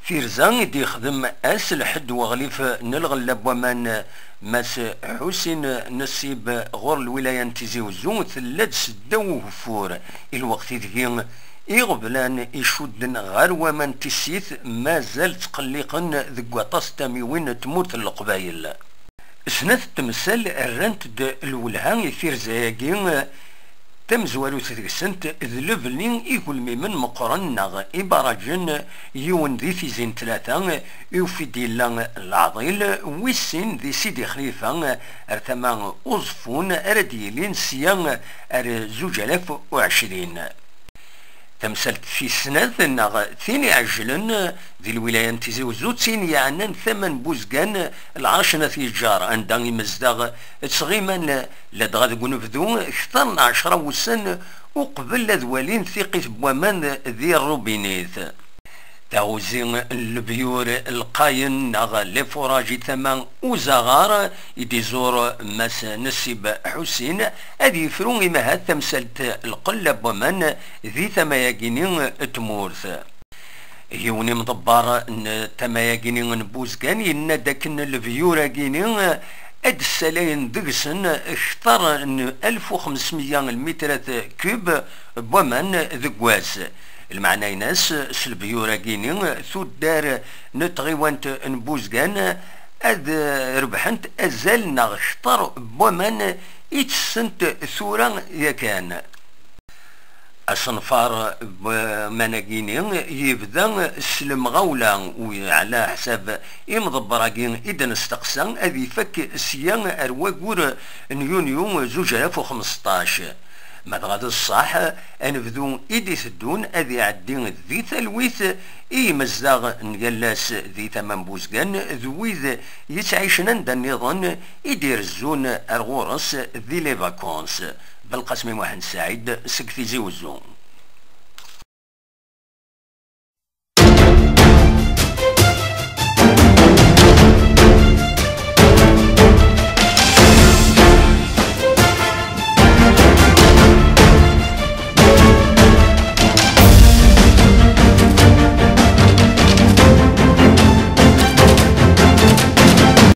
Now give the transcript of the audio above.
فيرزان دي خدم اس لحد وغليف نلغلب ومن ماس حسين نسيب غور الولاية نتيزي وزون ثلاث سدو فور الوقت ذي إغبلان يشدن غير ومن تسيث ما زال تقلقا ذو طاس تاميوين تموت القبايل سنة تمثال الرنت الولهان فيرزاكين تم زوالو تدرسنت ذلبلين يقول من مقرن إبراجن يون ذي في زين ثلاثة يوفي لان العضيل ويسين ذي سيدي خليفة ارتمان أصفون أرديلين سيان زوج 2020 تمثلت في سنة نغ ثاني عجلن ذي الولاية نتيزي وزود ثاني يعنن ثمن بوزقان العاشنة في الجار عندن يمزدغ تصغيما لدغا ذقون فذو اكثر 10 وسن وقبل ذوالين ثقيت بومان ذي الروبينيث تاوزين البيور القاين نغ لفراجي ثمان وزغار يديزور مس نسيب حسين هذه فرون ما تمثلت القلب ومن ذي ثماياكينين تمورث يوني مضبار تماياكينين نبوزكان يندكن البيور كينين اد السلاين دقسن اختار 1500 متر كوب بومن ذكواز المعنى ناس سلبيورا كيني ثدار نتغيوانت نبوزكان اذ ربحنت ازال نغشطر بومن يتسنت ثورا يكان الصنفار مناكيني يبدا سلم غولا وعلى حساب مضبراكين اذا نستقسى اذي فك سيان ارواكور يونيو 2015 ما غاد الصح انفذو ايدي ثدون اذي عدين ذي ثلويث مزاغ نجلاس ذي ثمان بوزقان ذويذ يتعيشنا دا النظام يدير الزون ارغورس ذي لي فاكونس بالقسم واحد سعيد سكتي زي وزون.